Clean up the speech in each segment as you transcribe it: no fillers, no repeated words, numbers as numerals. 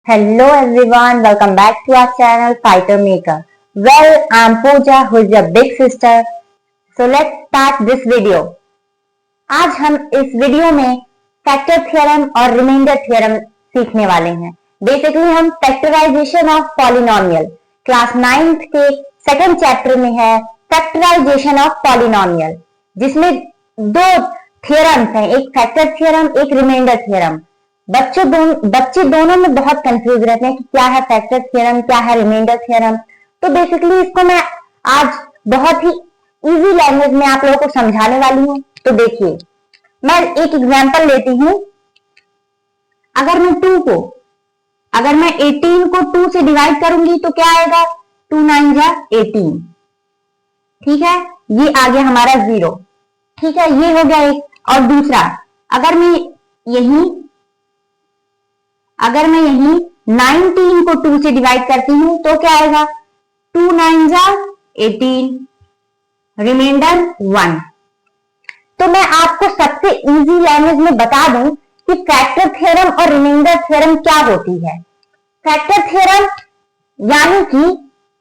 Hello everyone, welcome back to our channel Fighter Maker. Well, I'm Pooja, who is your big sister. So let's start this video. आज हम इस video में factor theorem और remainder theorem सीखने वाले हैं. Basically हम factorization of polynomial class 9th के सेकंड चैप्टर में है फैक्टराइजेशन ऑफ पॉलिनोमियल, जिसमें दो थ्योरम्स हैं, एक फैक्टर थ्योरम, एक रिमाइंडर थ्योरम. बच्चे दोनों में बहुत कंफ्यूज रहते हैं कि क्या है फैक्टर थ्योरम, क्या है रिमाइंडर थ्योरम. तो बेसिकली इसको मैं आज बहुत ही इजी लैंग्वेज में आप लोगों को समझाने वाली हूँ. तो देखिए, मैं एक एग्जांपल लेती हूँ. अगर मैं 18 को 2 से डिवाइड करूंगी तो क्या आएगा? 2 9 जा 18. ठीक है, ये आ गया हमारा 0. ठीक है, ये हो गया एक. और दूसरा, अगर मैं यही 19 को 2 से डिवाइड करती हूं तो क्या आएगा? 2 9 जा 18, रिमाइंडर 1. तो मैं आपको सबसे इजी लैंग्वेज में बता दूं कि फैक्टर थ्योरम और रिमाइंडर थ्योरम क्या होती है. फैक्टर थ्योरम यानी कि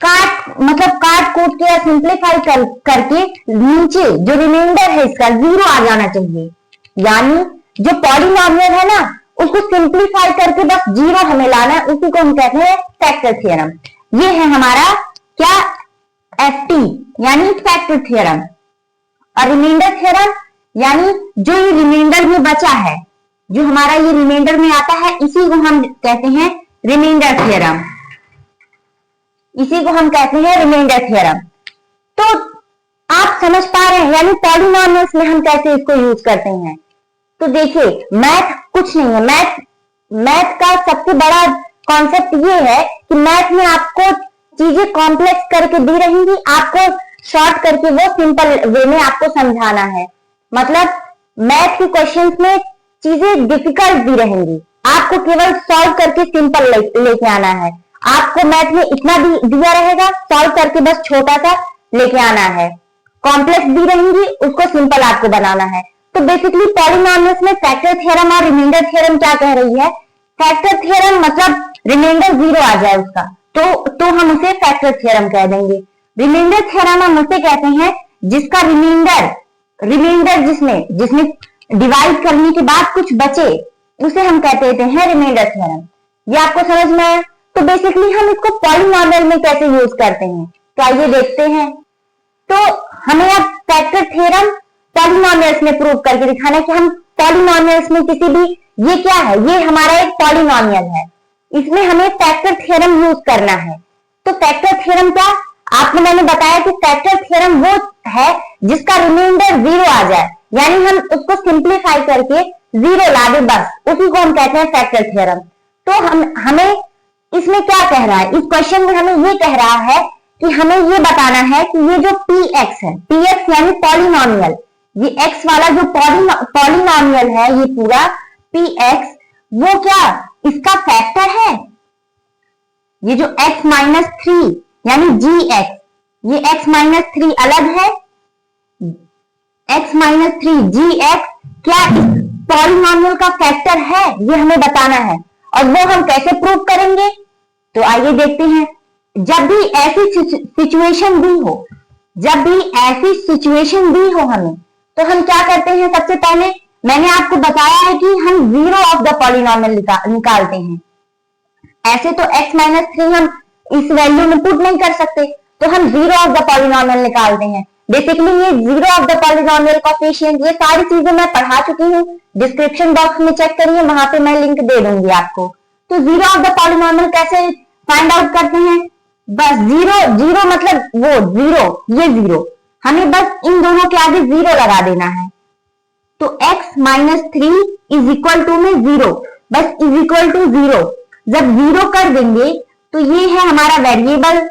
काट कूट के या सिंप्लीफाई करके नीचे जो रिमाइंडर है इसका 0 आ जाना चाहिए. यानी जो पॉलिनोमियल है ना, उसको सिंप्लीफाई करके बस 0 हमें लाना है, उसी को हम कहते हैं फैक्टर थ्योरम. ये है हमारा क्या? FT यानी फैक्टर थ्योरम. और रिमाइंडर थ्योरम यानी जो ये रिमाइंडर में बचा है, जो हमारा ये रिमाइंडर में आता है, इसी को हम कहते हैं रिमाइंडर थ्योरम. इसी को हम कहते हैं रिमाइंडर थ्योरम. तो आप समझ पा रहे हैं, यानी पॉलिनोमियल्स में हम कैसे इसको यूज करते हैं. तो देखिए, मैथ कुछ नहीं है. मैथ का सबसे बड़ा कॉन्सेप्ट ये है कि मैथ में आपको चीजें कॉम्प्लेक्स करके दी रहेंगी, आपको शॉर्ट करके वो सिंपल वे में आपको समझाना है. मतलब मैथ के क्वेश्चंस में चीजें डिफिकल्ट दी रहेंगी, आपको केवल सॉल्व करके सिंपल लेके आना है. आपको मैथ में इतना दिया रहेगा, सॉल्व करके बस छोटा सा लेके आना है. कॉम्प्लेक्स दी रहेंगी, उसको सिंपल आपको बनाना है. तो बेसिकली पॉलिनोमियल्स में फैक्टर थ्योरम और रिमाइंडर थ्योरम क्या कह रही है? फैक्टर थ्योरम मतलब रिमाइंडर 0 आ जाए उसका, तो हम उसे फैक्टर थ्योरम कह देंगे. रिमाइंडर थ्योरम हम उसे कहते हैं जिसका रिमाइंडर जिसमें डिवाइड करने के बाद कुछ बचे, उसे हम कहते हैं रिमाइंडर थ्योरम. ये आपको समझ में आया? तो बेसिकली हम इसको पॉलिनोमियल में कैसे यूज करते हैं, तो आइए देखते हैं. तो हमें अब फैक्टर थ्योरम पॉलिनोमियल्स में प्रूव करके दिखाना है कि हम पॉलिनोमियल्स में किसी भी, ये क्या है? ये हमारा एक पॉलिनोमियल है, इसमें हमें फैक्टर थ्योरम यूज करना है. तो फैक्टर थ्योरम क्या? मैंने बताया कि फैक्टर थ्योरम वो है जिसका रिमाइंडर 0 आ जाए, यानी हम उसको सिंप्लीफाई करके 0 ला दे, बस उसी को हम कहते हैं फैक्टर थ्योरम. तो हमें इसमें क्या कह रहा है? इस क्वेश्चन में हमें ये कह रहा है कि हमें ये बताना है कि ये जो px है, px यानी पॉलिनोमियल, ये x वाला जो पॉलिनोमियल है, ये पूरा px, वो क्या इसका फैक्टर है? ये जो x माइनस 3 यानी gx, ये x माइनस 3 अलग है, x माइनस 3 gx क्या इस पॉलिनोमियल का फैक्टर है? ये हमें बताना है. और वो हम कैसे प्रूव करेंगे? तो आइए देखते हैं. जब भी ऐसी सिचुएशन दी हो हमें, तो हम क्या करते हैं? सबसे पहले मैंने आपको बताया है कि हम 0 ऑफ द पॉलिनोमियल निकालते हैं. ऐसे तो x माइनस 3 हम इस वैल्यू में पुट नहीं कर सकते, तो हम 0 ऑफ द पॉलिनोमियल निकालते हैं. बेसिकली ये 0 ऑफ द पॉलिनोमियल कोएफिशिएंट, ये सारी चीजें मैं पढ़ा चुकी हूँ. डिस्क्रिप्शन बॉक्स में चेक करिए, वहां पे मैं लिंक दे दूंगी आपको. तो 0 ऑफ द पॉलिनोमियल कैसे फाइंड आउट करते हैं? बस 0 मतलब वो 0, ये 0, हमें बस इन दोनों के आगे 0 लगा देना है. तो x minus 3 is equal to में 0, बस इज इक्वल टू 0. जब 0 कर देंगे तो ये है हमारा वेरिएबल,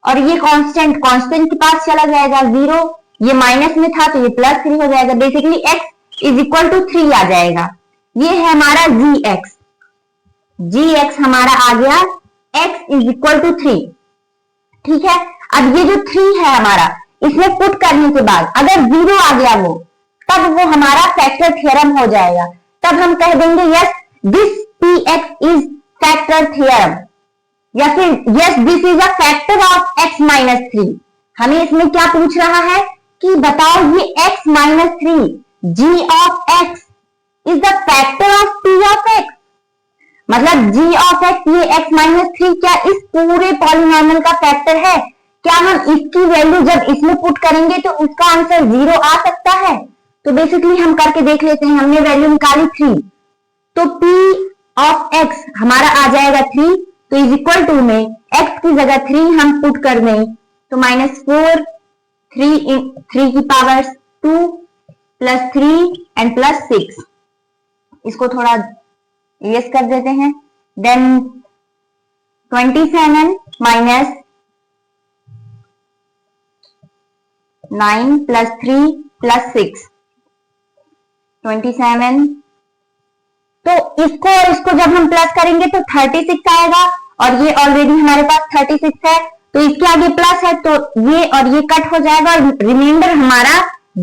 और ये कांस्टेंट के पास चला जाएगा 0. ये माइनस में था तो ये प्लस 3 हो जाएगा. Basically x is equal to 3 आ जाएगा. ये है हमारा gx हमारा आ गया x इज इक्वल टू 3. ठीक है, अब ये जो 3 है हमारा, इसमें पुट करने के बाद अगर 0 आ गया तब वो हमारा फैक्टर थ्योरम हो जाएगा. तब हम कह देंगे yes, this px is factor theorem, या फिर yes this is a factor of x minus 3। हमें इसमें क्या पूछ रहा है कि बताओ ये x minus 3 g of x is the factor of p of x। मतलब g ऑफ x ये x माइनस 3 क्या इस पूरे पॉलिनॉमियल का फैक्टर है? क्या हम इसकी वैल्यू जब इसमें पुट करेंगे तो उसका आंसर 0 आ सकता है? तो बेसिकली हम करके देख लेते हैं। हमने वैल्यू निकाली 3, तो p ऑफ x हमारा आ जाएगा 3, तो इज इक्वल टू में x की जगह 3 हम पुट कर दें तो -4 3 की पावर 2 प्लस 3 एंड प्लस 6। इसको थोड़ा यस कर देते हैं। Then 27 minus 9 plus 3 plus 6 27। तो इसको और इसको जब हम प्लस करेंगे तो 36 आएगा, और ये ऑलरेडी हमारे पास 36 है तो इसके आगे प्लस है तो ये और ये कट हो जाएगा और रिमाइंडर हमारा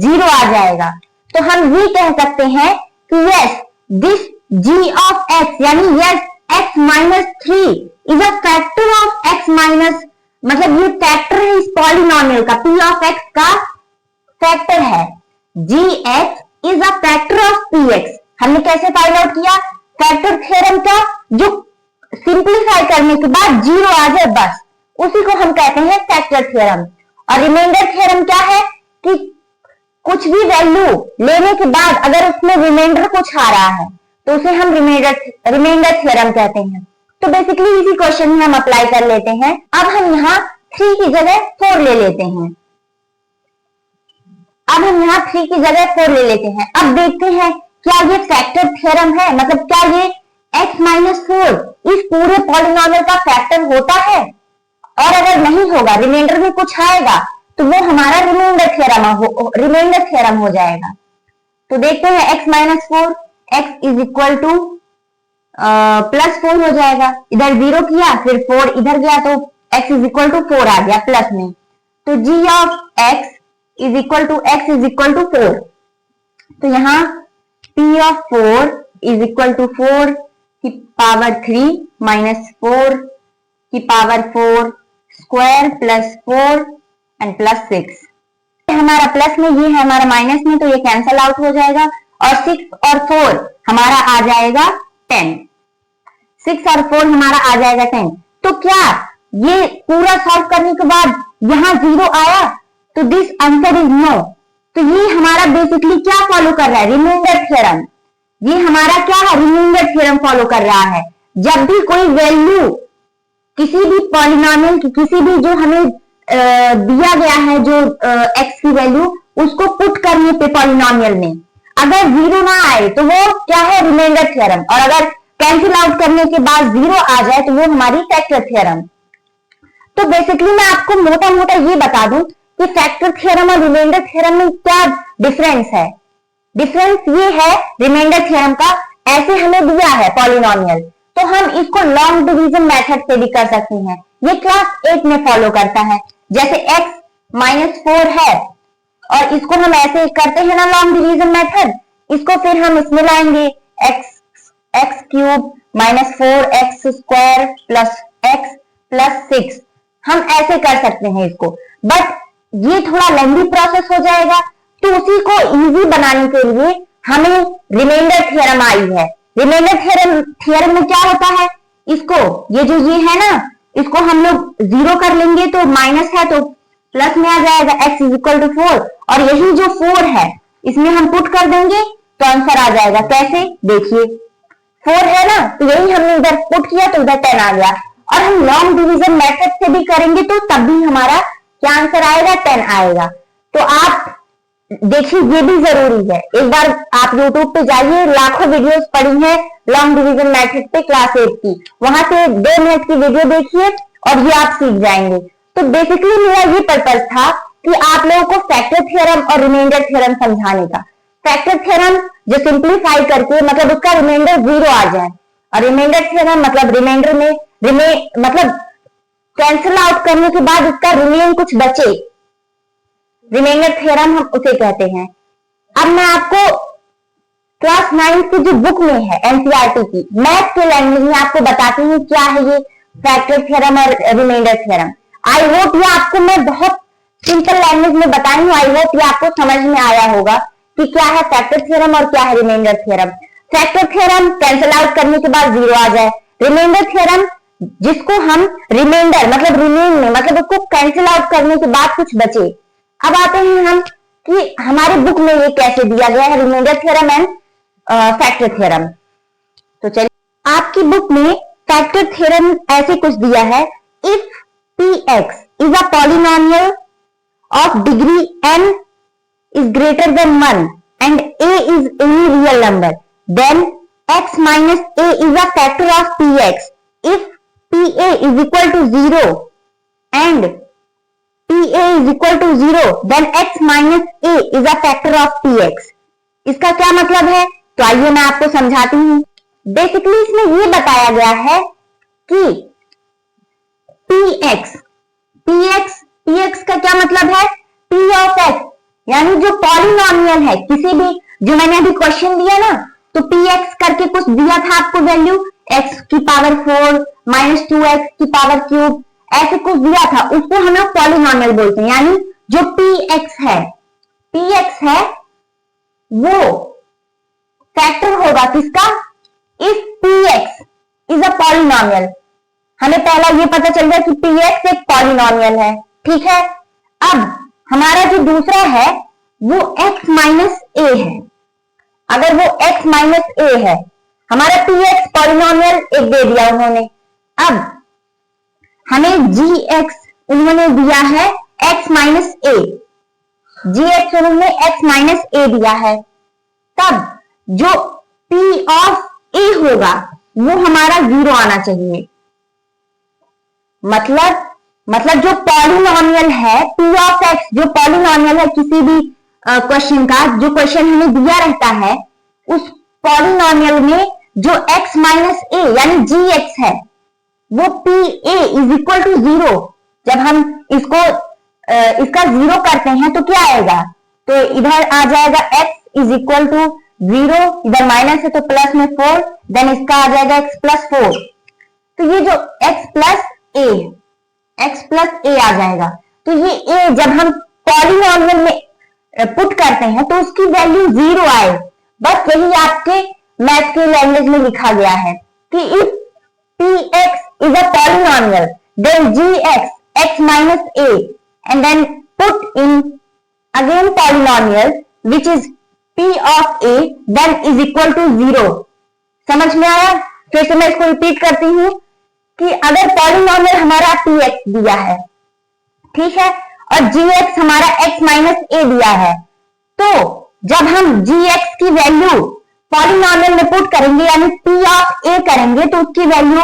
0 आ जाएगा। तो हम ये कह सकते हैं कि yes this g of x यानी yes x minus 3 is a factor of x minus, मतलब ये फैक्टर है इस पॉलिनॉमियल का, p ऑफ x का फैक्टर है। gx is a factor of px। हमने कैसे फाइंड आउट किया? फैक्टर थ्योरम का जो सिंप्लीफाई करने के बाद 0 आ जाए बस, उसी को हम कहते हैं फैक्टर थ्योरम। और रिमाइंडर थ्योरम क्या है कि कुछ भी वैल्यू लेने के बाद अगर उसमें रिमाइंडर कुछ आ रहा है तो उसे हम रिमाइंडर थ्योरम कहते हैं। तो बेसिकली इसी क्वेश्चन में हम अप्लाई कर लेते हैं। अब हम यहाँ 3 की जगह 4 ले लेते हैं। अब हम यहाँ 3 की जगह 4 ले लेते हैं। अब देखते हैं क्या ये फैक्टर थ्योरम है, मतलब क्या ये x माइनस 4 इस पूरे पॉलिनॉमियल का फैक्टर होता है? और अगर नहीं होगा, रिमाइंडर में कुछ आएगा तो वो हमारा रिमाइंडर थ्योरम हो जाएगा। तो देखते हैं x minus 4 x is equal two plus 4 हो जाएगा। इधर 0 किया फिर 4 इधर गया तो x इज इक्वल टू 4 आ गया प्लस में। तो g of x is equal to x is equal to 4। तो यहाँ p of 4 is equal to 4 की पावर 3 माइनस 4 की power 4 square plus 4 and plus 6। हमारा प्लस में ये है, हमारा माइनस में, तो ये कैंसल आउट हो जाएगा और 6 और 4 हमारा आ जाएगा 10। 6 और 4 हमारा आ जाएगा 10। तो क्या ये पूरा सॉल्व करने के बाद यहां 0 आया? तो दिस आंसर इज नो। तो ये हमारा बेसिकली क्या फॉलो कर रहा है? Remainder theorem. ये हमारा क्या है? रिमाइंडर थ्योरम फॉलो कर रहा है। जब भी कोई वैल्यू किसी भी पॉलिनॉमियल की, किसी भी जो हमें दिया गया है जो x की वैल्यू, उसको पुट करने पे पॉलिनॉमियल में अगर 0 ना आए तो वो क्या है? Remainder theorem. और अगर कैंसिल आउट करने के बाद 0 आ जाए तो वो हमारी फैक्टर थ्योरम। तो बेसिकली मैं आपको मोटा मोटा ये बता दूं कि फैक्टर थ्योरम और रिमाइंडर थ्योरम में क्या डिफरेंस है। डिफरेंस ये है रिमाइंडर थ्योरम का, ऐसे हमें दिया है पॉलिनॉमियल तो हम इसको लॉन्ग डिवीजन मेथड से भी कर सकते हैं। ये क्लास 8 में फॉलो करता है। जैसे x माइनस 4 है और इसको हम ऐसे करते हैं ना लॉन्ग डिवीजन मेथड, इसको फिर हम इसमें लाएंगे x cube minus 4x square plus x plus 6। हम ऐसे कर सकते हैं इसको, बट ये थोड़ा लेंथी प्रोसेस हो जाएगा। तो उसी को इजी बनाने के लिए हमें रिमाइंडर थ्योरम आई है। रिमाइंडर थ्योरम में क्या होता है? इसको ये है ना, इसको हम लोग 0 कर लेंगे तो माइनस है तो प्लस में आ जाएगा x इज इक्वल टू 4, और यही जो 4 है इसमें हम पुट कर देंगे तो आंसर आ जाएगा। कैसे? देखिए 4 है ना, तो यही हमने इधर पुट किया तो इधर 10 आ गया। और हम लॉन्ग डिवीजन मेथड से भी करेंगे तो तब भी हमारा क्या आंसर आएगा? 10 आएगा। तो आप देखिए ये भी जरूरी है। एक बार आप YouTube पे जाइए, लाखों वीडियोस पड़ी हैं लॉन्ग डिवीजन मेथड पे क्लास 8 की, वहां से 2 मिनट की वीडियो देखिए और ये आप सीख जाएंगे। तो बेसिकली मेरा ये पर्पस था कि आप लोगों को फैक्टर थ्योरम और रिमाइंडर थ्योरम समझाने का। फैक्टर थ्योरम जो सिंप्लीफाई करके मतलब उसका रिमाइंडर 0 आ जाए, और रिमाइंडर थ्योरम मतलब रिमाइंडर में मतलब कैंसिल आउट करने के बाद उसका रिमेन कुछ बचे, रिमाइंडर थ्योरम हम उसे कहते हैं। अब मैं आपको क्लास 9 की जो बुक में है एनसीईआरटी की मैथ के लैंग्वेज में आपको बताती हूँ क्या है ये फैक्टर थ्योरम और रिमाइंडर थ्योरम। आई होप ये आपको मैं बहुत सिंपल लैंग्वेज में बताई हूँ। आई होप ये आपको समझ में आया होगा कि क्या है फैक्टर थ्योरम और क्या है remainder theorem. Factor theorem cancel out करने के बाद 0 आ जाए, रिमाइंडर थ्योरम जिसको हम रिमाइंडर मतलब रिमेन में मतलब उसको कैंसिल आउट करने के बाद कुछ बचे। अब आते हैं हम कि हमारे बुक में ये कैसे दिया गया है remainder theorem and factor theorem. तो चलिए आपकी बुक में फैक्टर थ्योरम ऐसे कुछ दिया है, if px is a polynomial of degree n is greater than 1 and a is any real number, then x minus a is a factor of px. If pa is equal to 0 and pa is equal to 0, then x minus a is a factor of px. इसका क्या मतलब है? तो आइए मैं आपको समझाती हूँ। बेसिकली इसमें ये बताया गया है कि px का क्या मतलब है? p of x यानी जो पॉलिनोमियल है किसी भी, जो मैंने अभी क्वेश्चन दिया ना, तो px करके कुछ दिया था आपको वैल्यू x की पावर 4 माइनस 2x की पावर क्यूब, ऐसे कुछ दिया था, उसको हम लोग पॉलिनोमियल बोलते हैं। यानी जो px है वो फैक्टर होगा किसका? If px is a polynomial. हमें पहला ये पता चल गया कि px एक पॉलिनोमियल है, ठीक है। अब हमारा जो दूसरा है वो x माइनस ए है। अगर वो x माइनस ए है, हमारा px पॉलिनोमियल एक दे दिया उन्होंने, अब हमें gx उन्होंने दिया है x माइनस ए, gx उन्होंने x माइनस ए दिया है, तब जो p ऑफ a होगा वो हमारा 0 आना चाहिए। मतलब जो पॉलिनोमियल है p ऑफ x, जो पॉलिनोमियल है किसी भी क्वेश्चन का, जो क्वेश्चन हमें दिया रहता है, उस पॉलिनोमियल में जो x माइनस ए यानी gx है वो pa इज इक्वल टू 0। जब हम इसका 0 करते हैं तो क्या आएगा? तो इधर आ जाएगा x इज इक्वल टू 0, इधर माइनस है तो प्लस में 4, देन इसका आ जाएगा x प्लस 4। तो ये जो x प्लस ए आ जाएगा, तो ये a जब हम पॉलिनोमियल में पुट करते हैं तो उसकी वैल्यू 0 आए। बस यही आपके मैथ के लैंग्वेज में लिखा गया है कि if px is a polynomial then gx x minus a and then put in again polynomial which is p of a then is equal to 0। समझ में आया? फिर से मैं इसको रिपीट करती हूं कि अगर पॉलिनोमियल हमारा px दिया है, ठीक है, और gx हमारा x माइनस a दिया है, तो जब हम gx की वैल्यू पॉलिनोमियल में पुट करेंगे यानी p ऑफ a करेंगे तो उसकी वैल्यू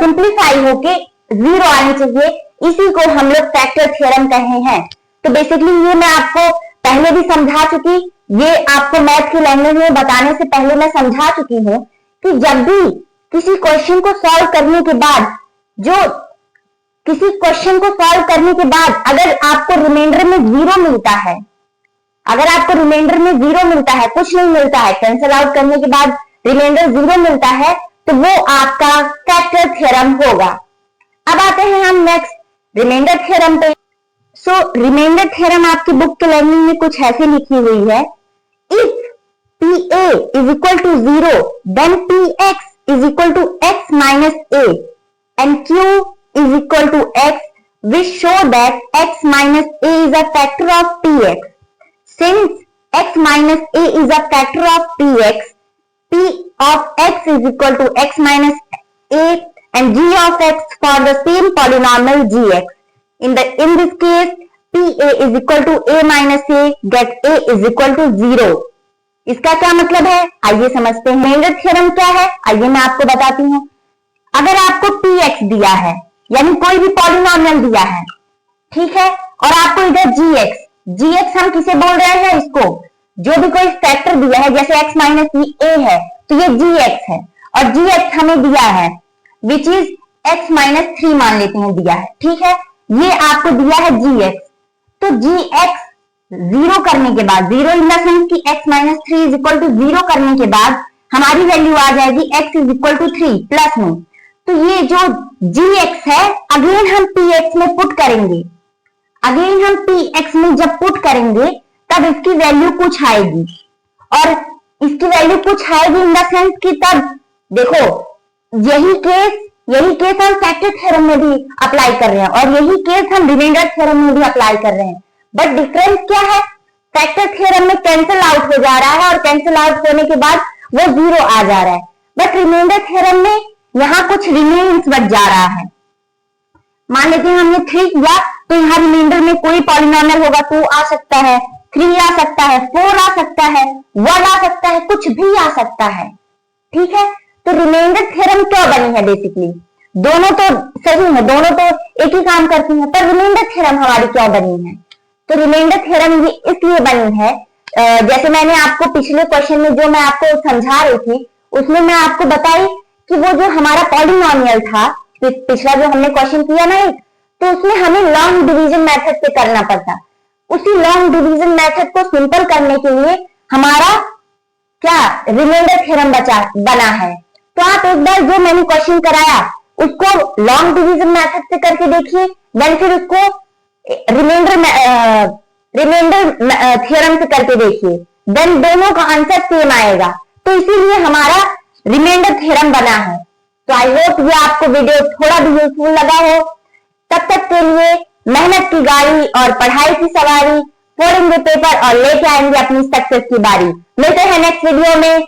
सिंप्लीफाई होके 0 आनी चाहिए। इसी को हम लोग फैक्टर थ्योरम कहे हैं। तो बेसिकली ये मैं आपको पहले भी समझा चुकी, ये आपको मैथ की लैंग्वेज में बताने से पहले मैं समझा चुकी हूं कि जब भी किसी क्वेश्चन को सॉल्व करने के बाद अगर आपको रिमाइंडर में 0 मिलता है, कुछ नहीं मिलता है, कैंसिल आउट करने के बाद रिमाइंडर 0 मिलता है, तो वो आपका फैक्टर थ्योरम होगा। अब आते हैं हम नेक्स्ट रिमाइंडर थ्योरम पे। सो रिमाइंडर थ्योरम आपकी बुक के लैंग्वेज में कुछ ऐसे लिखी हुई है, if pa is equal to 0 then px is equal to x minus a and q is equal to x, we show that x minus a is a factor of px. Since x minus a is a factor of px, p of x is equal to x minus a and g of x for the same polynomial gx. In this case, pa is equal to a minus a, get a is equal to 0. इसका क्या मतलब है? आइए समझते हैं। Remainder theorem क्या है? आइए मैं आपको बताती हूँ। अगर आपको px दिया है यानी कोई भी पॉलिनोमियल दिया है, ठीक है, और आपको इधर gx हम किसे बोल रहे हैं? इसको जो भी कोई फैक्टर दिया है, जैसे x माइनस a है तो ये gx है, और gx हमें दिया है विच इज x माइनस 3 मान लेते हैं दिया है, ठीक है, ये आपको दिया है gx। तो gx जीरो करने के बाद, जीरो इन द सेंस कि x minus 3 is equal to zero करने के बाद हमारी वैल्यू आ जाएगी x is equal to 3 plus में। तो ये जो gx है अगेन हम px में पुट करेंगे, अगेन हम px में जब पुट करेंगे तब इसकी वैल्यू कुछ आएगी, और इसकी वैल्यू कुछ आएगी इन द सेंस कि तब देखो यही केस हम फैक्टर थ्योरम में भी अप्लाई कर रहे हैं और यही केस हम रिमाइंडर थ्योरम में भी अप्लाई कर रहे हैं। बट डिफरेंस क्या है, फैक्टर थ्योरम में कैंसिल आउट हो जा रहा है और कैंसिल आउट होने के बाद वो जीरो आ जा रहा है, बट रिमाइंडर थ्योरम में यहाँ कुछ रिमेन्स बच जा रहा है। मान लेते हैं हमने 3 किया तो यहाँ रिमाइंडर में कोई पॉलिनोमियल होगा, 2 आ सकता है, 3 आ सकता है, 4 आ सकता है, 1 आ सकता है, कुछ भी आ सकता है। ठीक है, तो रिमाइंडर थ्योरम क्यों बनी है, बेसिकली दोनों तो सही है, दोनों तो एक ही काम करती हैं, पर रिमाइंडर थ्योरम हमारी क्यों बनी है? तो रिमाइंडर थ्योरम ये इसलिए बनी है, जैसे मैंने आपको पिछले क्वेश्चन में जो मैं आपको समझा रही थी उसमें मैं आपको बताई कि वो जो हमारा पॉलिनोमियल था, पिछला जो हमने क्वेश्चन किया ना एक, तो उसमें हमें लॉन्ग डिवीजन मेथड से करना पड़ता। उसी लॉन्ग डिवीजन मेथड को सिंपल करने के लिए हमारा क्या रिमाइंडर थ्योरम बना है। तो आप एक बार जो मैंने क्वेश्चन कराया उसको लॉन्ग डिवीजन मेथड से करके देखिए, देन फिर उसको रिमाइंडर थ्योरम से करके देखिए, देन दोनों का आंसर सेम आएगा। तो इसीलिए हमारा रिमाइंडर थ्योरम बना है। तो आई होप ये आपको वीडियो थोड़ा भी यूजफुल लगा हो। तब तक के लिए मेहनत की गाड़ी और पढ़ाई की सवारी, फोड़ेंगे पेपर और लेके आएंगे अपनी सक्सेस की बारी। मिलते हैं नेक्स्ट वीडियो में।